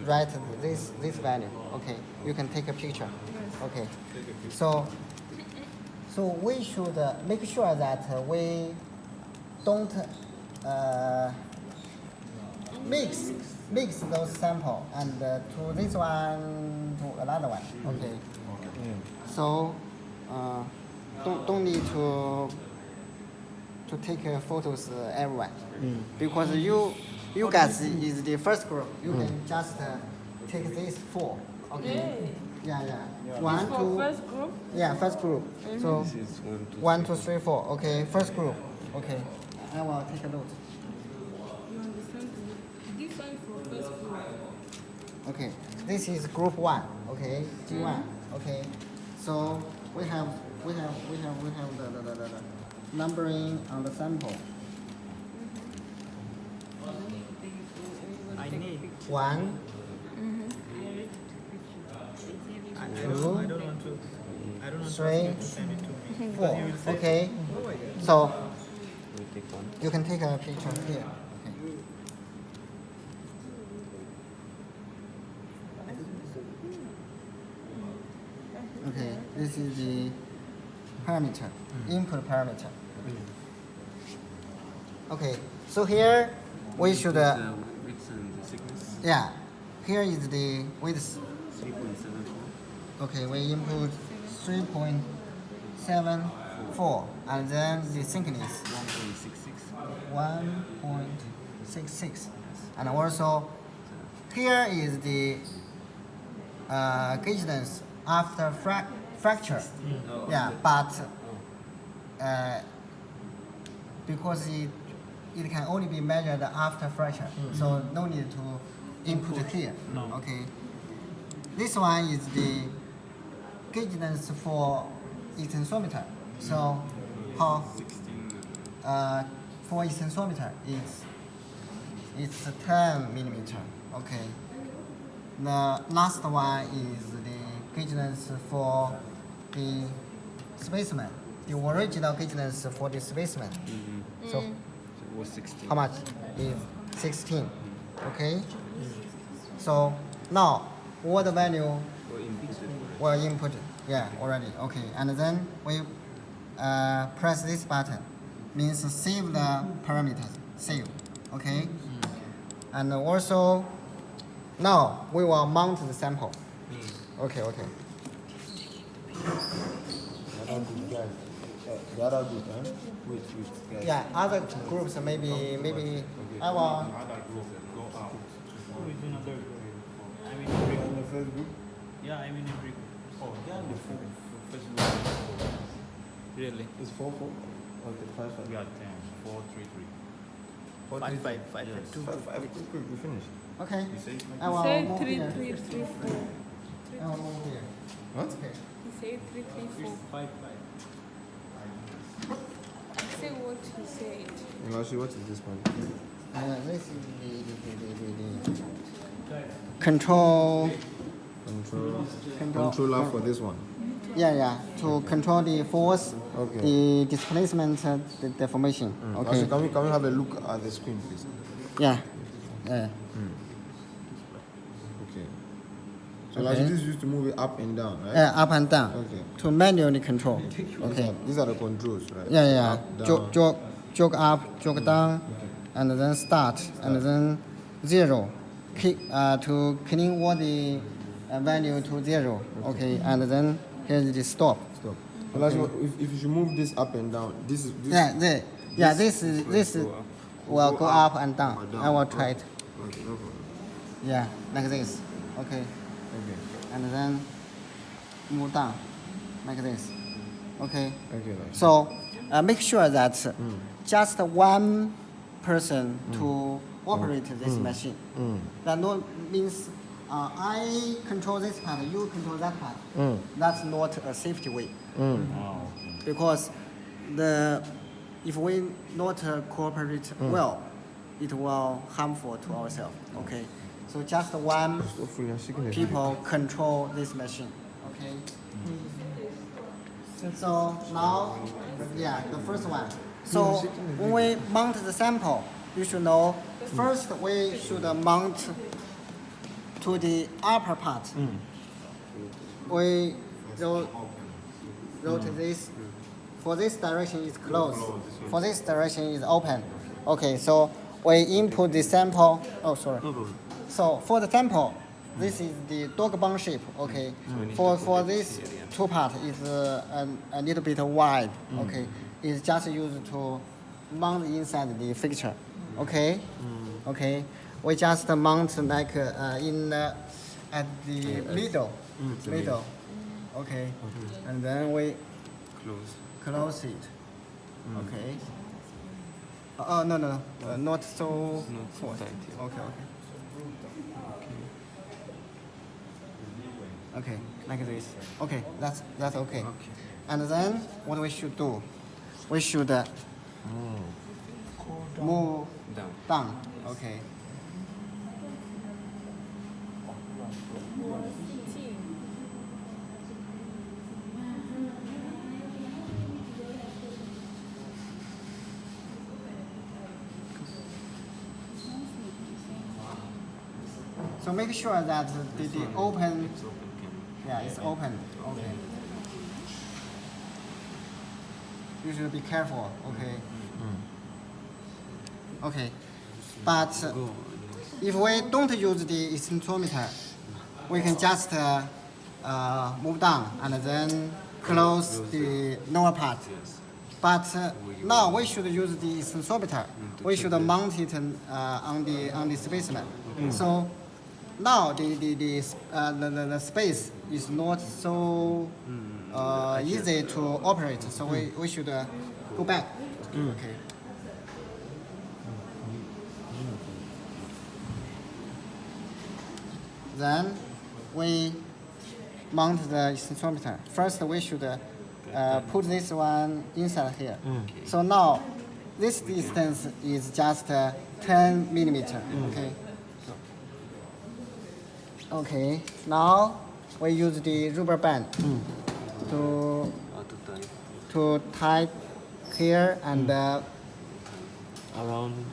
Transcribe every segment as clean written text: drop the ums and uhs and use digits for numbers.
write this value. Okay, you can take a picture. Okay, so we should make sure that we don't mix those sample and to this one to another one. Okay. So don't need to take photos everyone because you guys is the first group. You can just take these four. Okay. Yeah. One, two. First group. Yeah, first group. So 1, 2, 3, 4. Okay, first group. Okay, I will take a note. You understand? This one for first group. Okay, this is group 1. Okay, G1. Okay, so we have the numbering on the sample. I need. 1, I 2, don't want to. 3, Send it to me. 4. Okay, so you can take a picture here. Okay. Okay, this is the parameter, input parameter. Okay, so here we should, width and the thickness. yeah, here is the width. 3.74. Okay, we input 3.74 and then the thickness 1.66. 1.66, and also here is the gauge length after fracture. Yeah, but because it can only be measured after fracture, so no need to input here. No. Okay. This one is the gauge length for extensometer. So how 16. for extensometer it's 10 millimeter. Okay. The last one is the gauge length for the specimen. The original gauge length for the specimen. So It was 16. how much is 16? Okay. So now what value Or inputted. were input? Yeah, already. Okay, and then we press this button. Means save the parameters. Save. Okay. And also now we will mount the sample. Okay. The other group, Wait, guys. Yeah, other groups maybe I will. Other group, go out. Who is in other group? I mean, every On the first group? Yeah, I mean every group. Oh, they are the first group. Really? It's 4, 4. Okay, 5, 5. We are 10. 4, 3, 3. 4, 5, 3, 5, 5, Yes. 2. 5, 5. Quick, we finished. Okay. You say? I will Say move 3, here. 3, 3, 4. I will move here. What? Okay. He said 3, 3, 4. 5, 5. Say what he said. Actually, what is this one? This is the control. Controller for this one. Yeah. To control the force, Okay. the displacement, the deformation. Okay. Actually, can we have a look at the screen, please? Yeah. Okay. So, Okay. like this used to move it up and down, right? Up and down. Okay. To manually control. Okay. These are the controls, right? Yeah. Up, down. Jog up, jog down, and then start, and then 0. To clean all the value to 0. Okay. And then here's the stop. Stop. Well, actually, if you move this up and down, this is this. This will go up and down. or down. I will try it. Okay, no problem. Yeah, like this. Okay. Okay. And then move down like this. Okay. Okay. Like So make sure that just one person to operate this machine. That no means I control this part, you control that part. That's not a safety way. Because if we not cooperate well, it will harmful to ourselves. Okay. So just one Hopefully, you're shaking it. people control this machine. Okay. So now, the first one. So when we mount the sample, you should know first we should mount to the upper part. We rotate this. For this direction is closed. For this direction is open. Okay, so we input the sample. Oh, sorry. No problem. So for the sample, this is the dog bone shape. Okay. For this two part is a little bit wide. Okay. It's just used to mount inside the fixture. Okay. Okay. We just mount like in at the middle. Middle. Okay. And then we close it. Okay. Oh no, not so forced. Okay. Okay, like this. Okay, that's okay. And then what we should do? We should move down. Okay. So make sure that the open, yeah, it's open. Okay. You should be careful. Okay. Okay. But if we don't use the extensometer, we can just move down and then close the lower part. But now we should use the extensometer. We should mount it on the specimen. So now the space is not so easy to operate. So we should go back. Okay. Then we mount the extensometer. First, we should put this one inside here. So now, this distance is just 10 millimeter. Okay. Okay. Now we use the rubber band to tie here and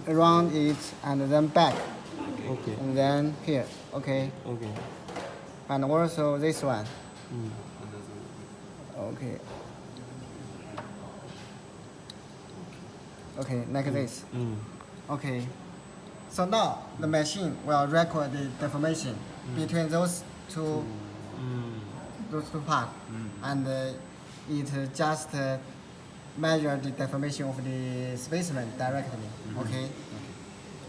around it and then back. Okay. And then here. Okay. Okay. And also this one. Okay. Okay, like this. Okay. So now the machine will record the deformation between those two parts, and it just measure the deformation of the specimen directly. Okay.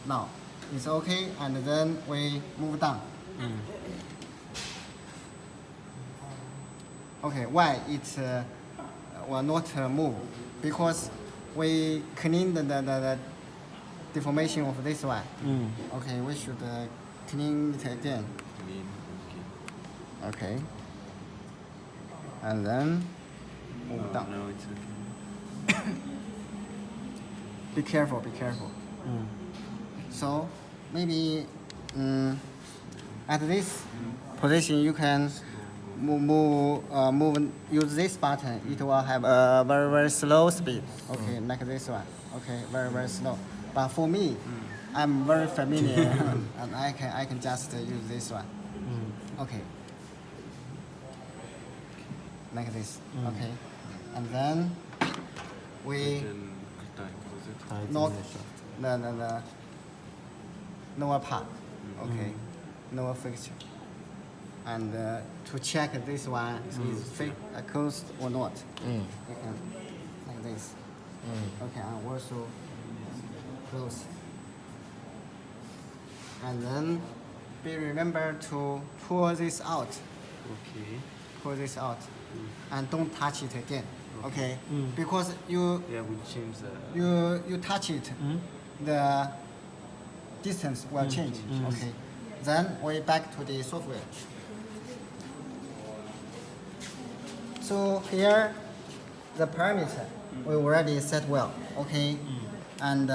Now it's okay, and then we move down. Okay, why it will not move? Because we clean the deformation of this one. Okay, we should clean it again. Okay. And then move down. Now it's okay. Be careful, be careful. So maybe at this position you can use this button. It will have a very, very slow speed. Okay, like this one. Okay, very, very slow. But for me, I'm very familiar and I can just use this one. Okay. Like this. Okay. And then we knock the lower part. Okay. Lower fixture. And to check this one is closed or not. You can like this. Okay, and also close. And then remember to pull this out. Okay. Pull this out. And don't touch it again. Okay? Because you change the... you touch it, the distance will change. Okay. Then we back to the software. So here, the parameter we already set well. Okay. And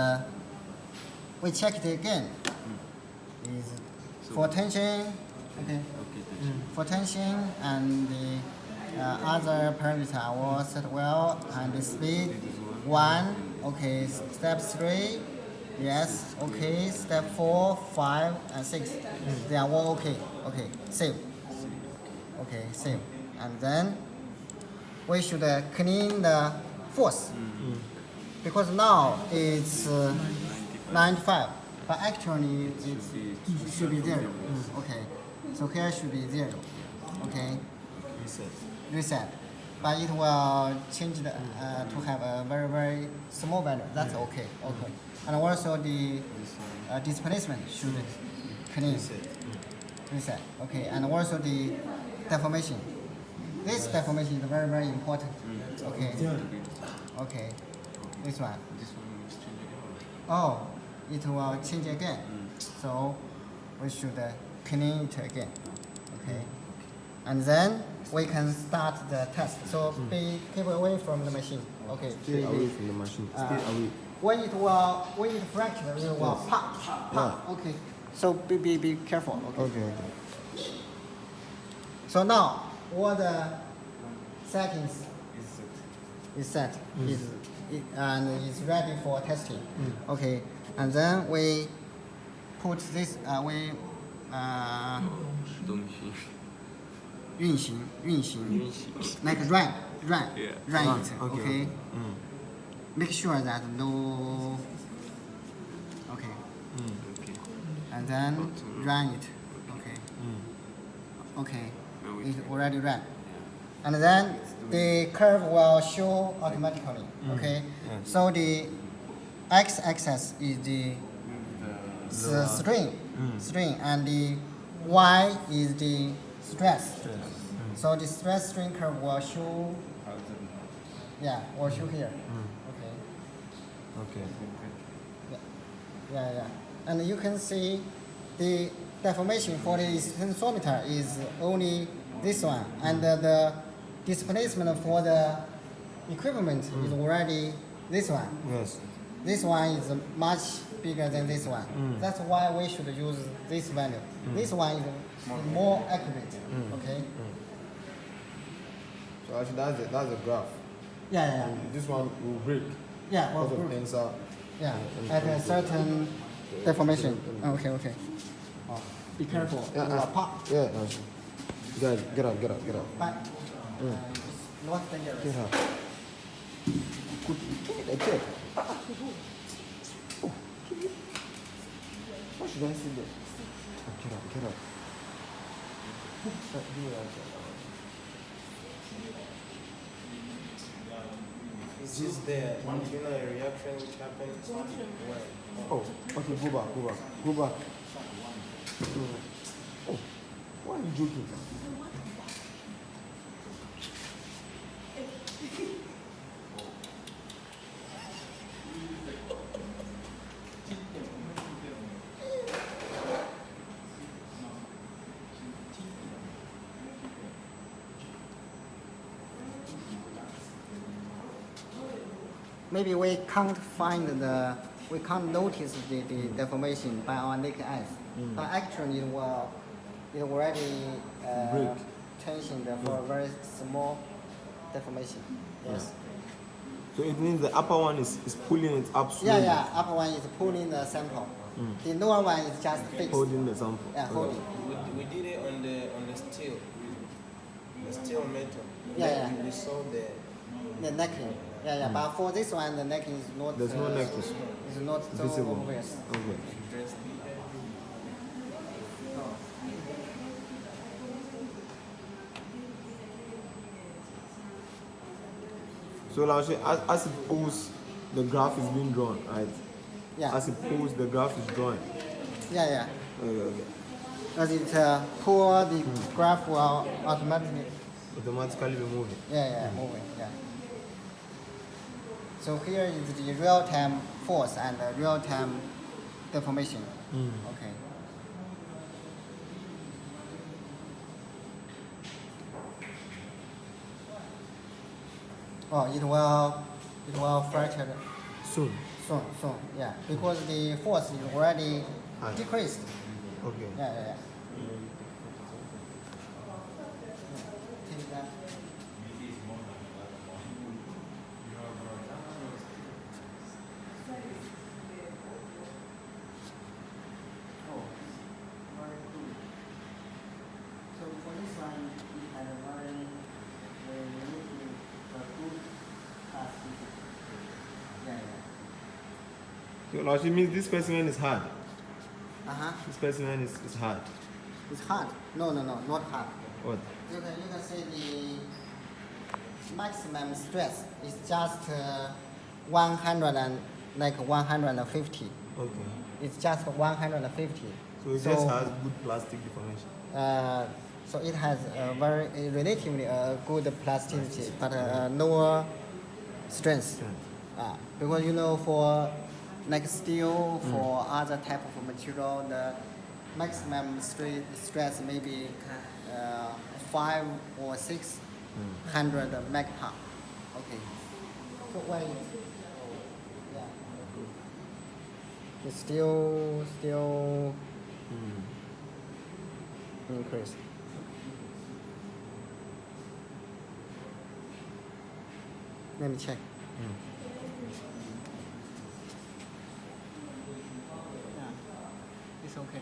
we check it again. Is for tension. Okay. For tension and the other parameter I will set well, and the speed 1. Okay. Step 3. Yes. Okay. Step 4, 5, and 6. They are all okay. Okay, save. Okay, save. And then we should clean the force. Because now it's 95, but actually it should be 0. Okay, so here should be 0. Okay, reset. But it will change the, to have a very, very small value. That's okay. Okay. And also the displacement should clean. Reset. Okay. And also the deformation. This deformation is very, very important. Okay. Okay. This one. Oh, it will change again. So we should clean it again. Okay. And then we can start the test. So keep away from the machine. Okay. Stay away from the machine. Stay away. When it fracture, it will pop, pop. Okay. So be careful. Okay. Okay. So now all the settings is set. And it's ready for testing. Okay. And then we put this.运行 like run it. Okay. Make sure that no. Okay. And then run it. Okay. Okay. It already ran. And then the curve will show automatically. Okay. So the x-axis is the string, and the y is the stress. So the stress strain curve will show. Yeah, will show here. Okay. Yeah. And you can see the deformation for the tensometer is only this one, and the displacement for the equipment is already this one. Yes. This one is much bigger than this one. That's why we should use this value. This one is more accurate. Okay. So actually, that's the graph. Yeah. This one will break Yeah. because of Well, tensor. yeah. At a certain deformation. Okay. Oh, be careful. Yeah, It will pop. Yeah. Guys, get up. But not dangerous. Get up. Give me the check. What should I say there? Get up. It's just the reaction which happens when. Oh, okay, go back. Oh, why are you joking? Maybe we can't notice the deformation by our naked eyes. But actually it already Break. tension for a very small deformation. Yes. So it means the upper one is pulling it up slowly. Yeah. Upper one is pulling the sample. The lower one is just fixed. Holding the sample. Yeah, holding. We did it on the steel metal. Yeah. We saw The necking. Yeah. But for this one, the necking is not. There's no necking. It's not so Visible. obvious. Okay. So now, I suppose the graph is being drawn, right? Yeah. I suppose the graph is drawn. Yeah. Okay. As it pull, the graph will automatically. Automatically be moving. Yeah, moving. Yeah. So here is the real-time force and the real-time deformation. Okay. Oh, it will fracture Soon. soon. Yeah, because the force is already High. decreased. Okay. Yeah. Take that. So, Laoshi means this specimen is hard. Uh-huh. This specimen is hard. It's hard. No, not hard. What? You can see the maximum stress is just 100 and like 150. Okay. It's just 150. So it just has good plastic deformation. So it has a very relatively good plasticity, but lower strength. Because you know, for like steel, for other type of material, the maximum stress maybe 5 or 600 megapascal. Okay. So why? Yeah. It's still increased. Let me check. Yeah, it's okay.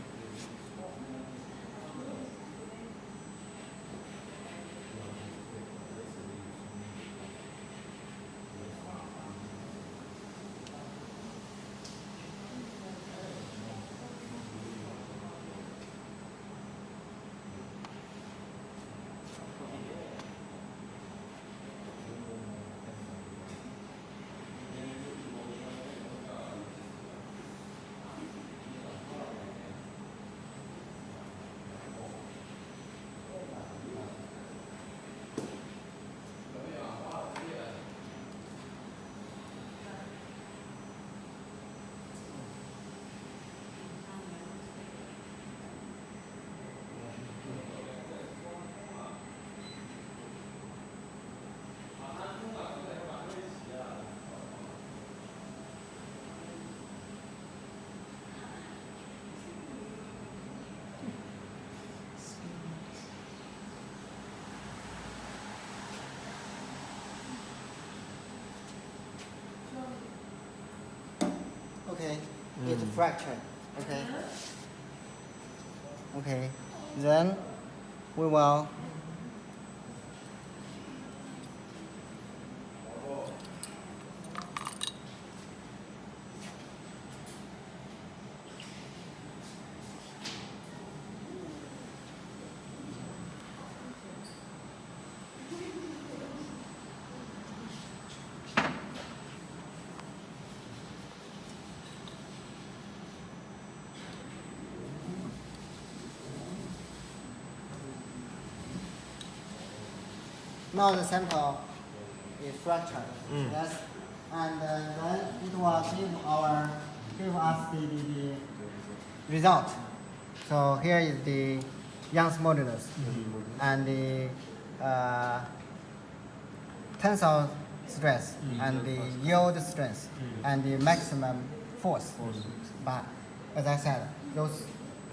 Okay, it's fractured. Okay. Okay, then we will now the sample is fractured. Yes, and then it will give us the result. So here is the Young's modulus and the tensile stress and the yield strength and the maximum force. But as I said, those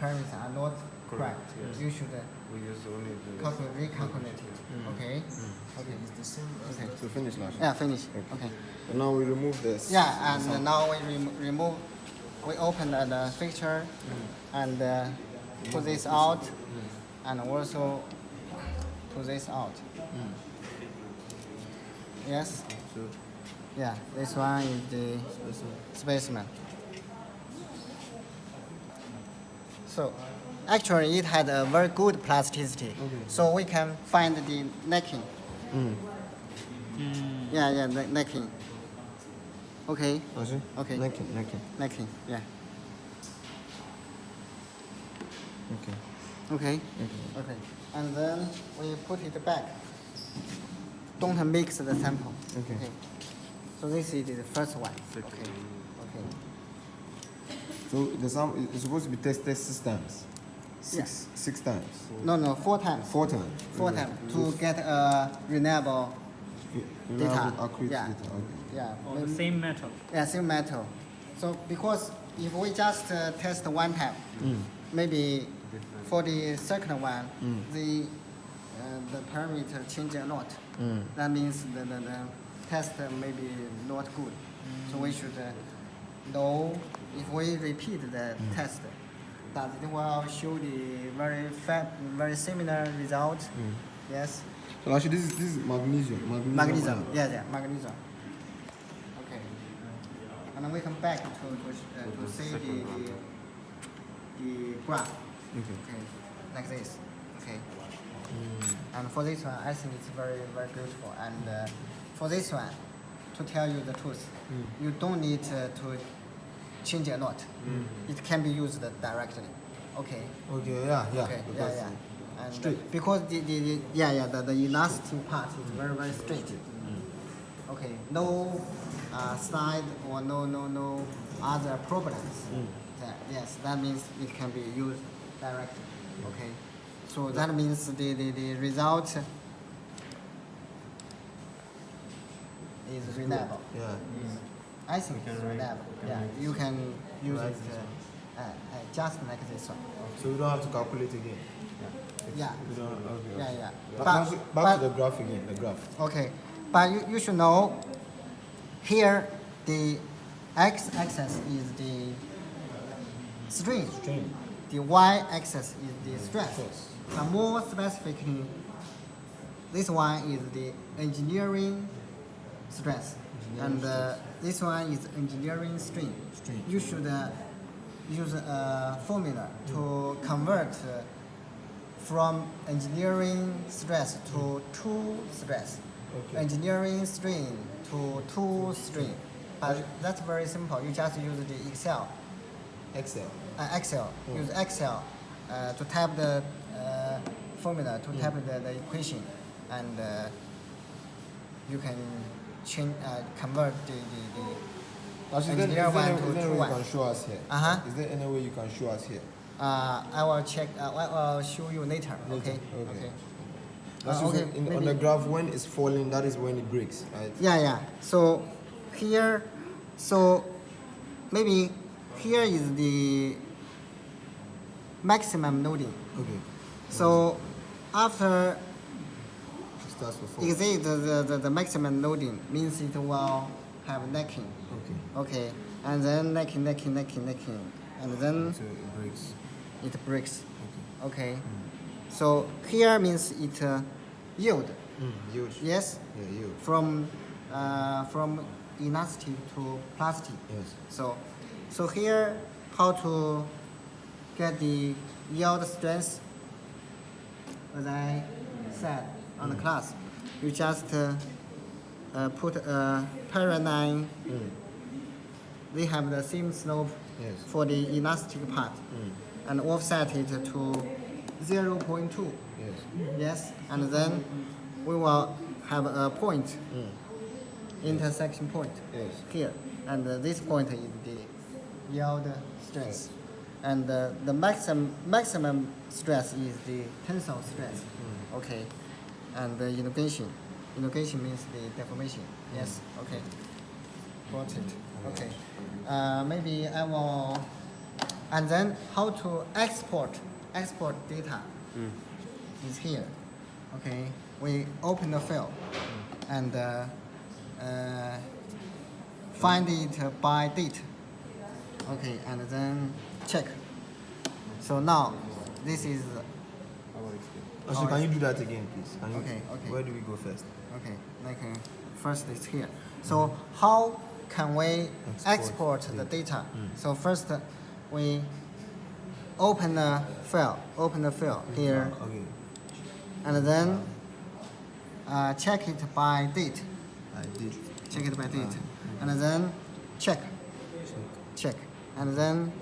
parameters are not correct. You should We use only the. recalculate it. Okay. Okay. Okay. So finish, Laoshi. Yeah, finish. Okay. And now we remove this. Yeah, and now we remove. We open the fixture and pull this out, and also pull this out. Yes. So Yeah, this one is the specimen. So, actually, it had a very good plasticity. So we can find the necking. Yeah, necking. Okay. Laoshi? Okay. Necking. Necking. Yeah. Okay. Okay. Okay. And then we put it back. Don't mix the sample. Okay. So this is the first one. Okay. Okay. So the sum is supposed to be tested 6 times. Six times. No, 4 times. 4 times. 4 times to get a reliable data. Accurate Yeah. data. Okay. Yeah. Or the same metal. Yeah, same metal. So because if we just test 1 time, maybe for the second one, the parameter change a lot. That means the test may be not good. So we should know if we repeat the test, that it will show the very similar result. Yes. So actually, this is magnesium. Magnesium. Yeah, magnesium. Okay. and then we come back to see the graph. Okay, like this. Okay. And for this one, I think it's very, very beautiful. And for this one, to tell you the truth, you don't need to change a lot. It can be used directly. Okay. Okay, yeah. Okay. Because Yeah. And straight. because the elastic part is very, very straight. Okay. No slide or no other problems. Yes, that means it can be used directly. Okay. So that means the result is reliable. Yeah. I think it's reliable. Yeah, you can use Like it just like this one. So we don't have to calculate again. Yeah, We don't. Okay. yeah. Back to the graph again. The graph. Okay, but you should know here the x-axis is the strain. Strain. The y-axis is the stress. Stress. But more specifically, this one is the engineering stress, and this one is engineering strain. Strain. You should use a formula to convert from engineering stress to tool stress, Okay. engineering strain to tool strain. But that's very simple. You just use the Excel. Excel. Use Excel to type the formula, to type the equation, and you can change, convert the Actually, is there engineer any one way to you tool one. can show us here? Uh-huh. Is there any way you can show us here? I will check. I will show you later. Okay. Okay. That's okay. on the Maybe. graph when it's falling, that is when it breaks, right? Yeah. So here, maybe here is the maximum loading. Okay. So after It starts to fall. exceed the maximum loading means it will have necking. Okay. Okay, and then necking, and then So it breaks. it breaks. Okay. Okay, so here means it yield. Yield. Yes, Yeah, yield. from elastic to plastic. Yes. So here, how to get the yield strength? As I said on the class, you just put a parallel. They have the same slope Yes. for the elastic part, and offset it to 0.2. Yes. Yes, and then we will have a point, intersection point Yes. here, and this point is the yield stress, and the maximum stress is the tensile stress. Okay, and the elongation means the deformation. Yes. Okay. Got it. Okay. Maybe I will, and then how to export data is here. Okay, we open the file and find it by date. Okay, and then check. So now this is Actually, can you do that again, please? Can you, Okay. Where do we go first? okay. Like first it's here. So how can we export the data? So first we open the file here, Okay. and then check it by date. I did. Check it by date, and then check, and then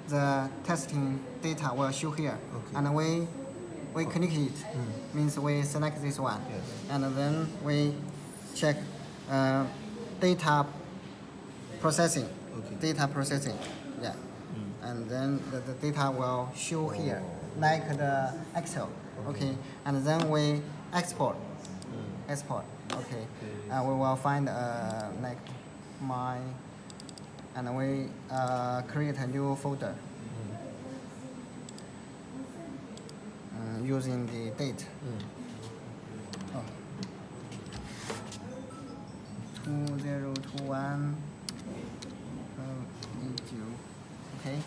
the testing data will show here, Okay. and we click it, means we select this one, Yes. and then we check data processing. Okay. Data processing, yeah, and then the data will show here, like the Excel, okay, and then we export. Okay, we will find like my, and we create a new folder using the date. Oh. 2021 okay.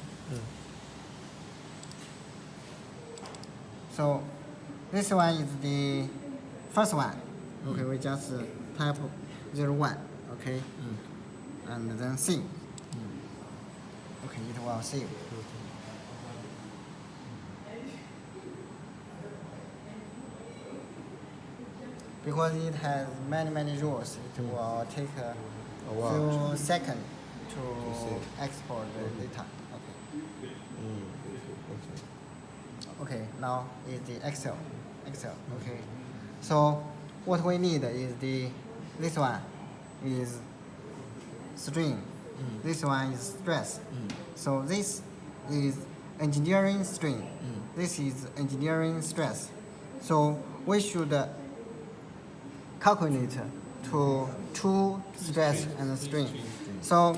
So this one is the first one. Okay, we just type 01. Okay. and then save. Okay, it will save. Because it has many rules, it will take a while. few seconds to save. export the data. Okay. Okay. Okay, now is the Excel. Okay. So what we need is this one is string. This one is stress. So this is engineering string. This is engineering stress. So we should calculate to true stress and string. So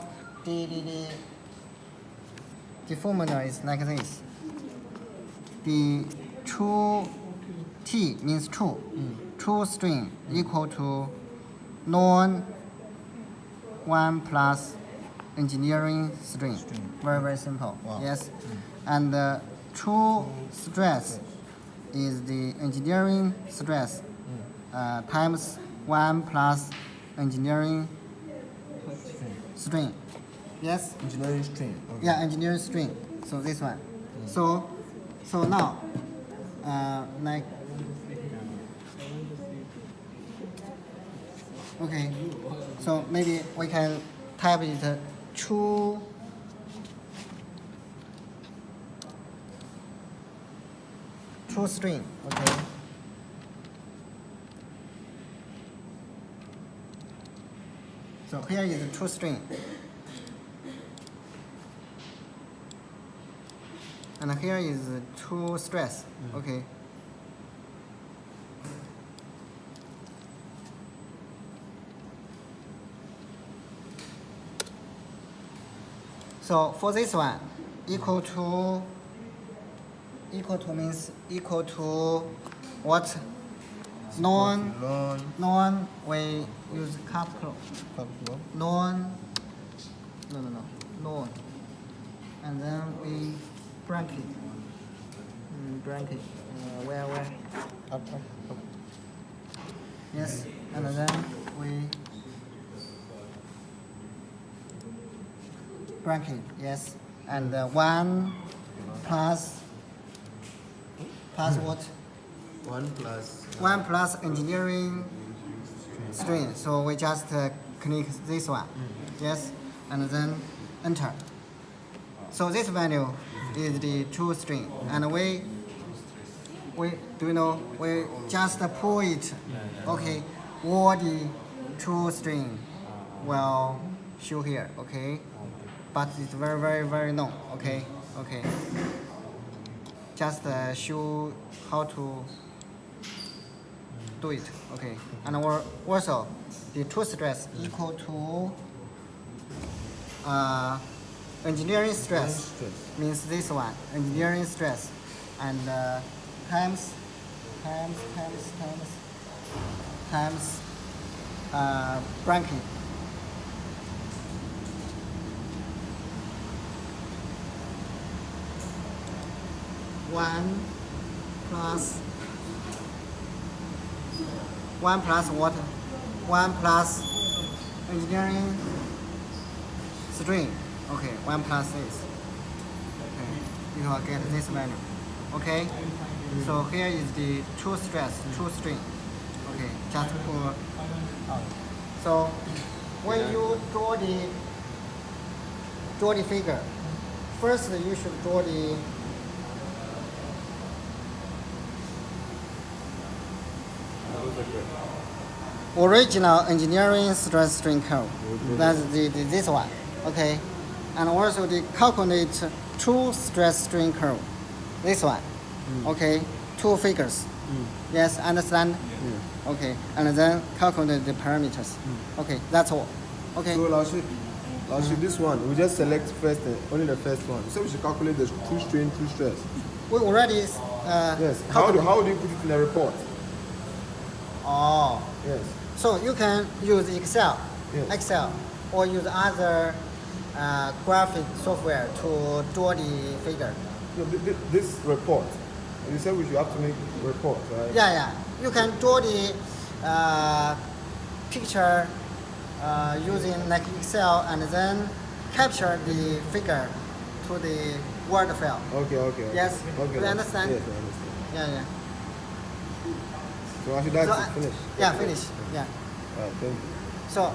the formula is like this. The true T means true. True string equal to non 1 plus engineering string. Very simple. Wow. Yes. And the true stress is the engineering stress times 1 plus engineering string. Yes? Engineering string. Okay. Yeah, engineering string. So this one. So now, like, okay. So maybe we can type it true string. Okay. So here is the true string. And here is the true stress. Okay. So for this one, equal to means equal to what? Non we use capital. Non. And then we bracket. Where? Up. Yes. And then we bracket. Yes. And 1 plus what? 1 plus 1 plus engineering string. So we just click this one. Yes. And then enter. So this value is the true string. And we just pull it. Okay. All the true string will show here. Okay. But it's very long. Okay. Just show how to do it. Okay. And also the true stress equal to engineering stress means this one, engineering stress, and times bracket. One plus what? 1 plus engineering string. Okay, 1 plus this. Okay, you will get this value. Okay, so here is the true stress, true string. Okay, just pull out. So when you draw the figure, first you should draw the original engineering stress string curve. That's this one. Okay, and also the calculate true stress string curve. This one. Okay, 2 figures. Yes, understand? Okay, and then calculate the parameters. Okay, that's all. Okay. So Laoshi, this one, we just select first, only the first one. So we should calculate the true strain, true stress. We already Yes. How do you put it in a report? Oh. Yes. So you can use Excel, Yes. or use other graphic software to draw the figure. No, this report. You said we should have to make reports, right? Yeah. You can draw the picture using like Excel and then capture the figure to the Word file. Okay, okay. Yes, Okay. you understand? Yes, I understand. Yeah, yeah. So after that, So it's finished. Yeah, finish. Yeah. Alright, thank you. So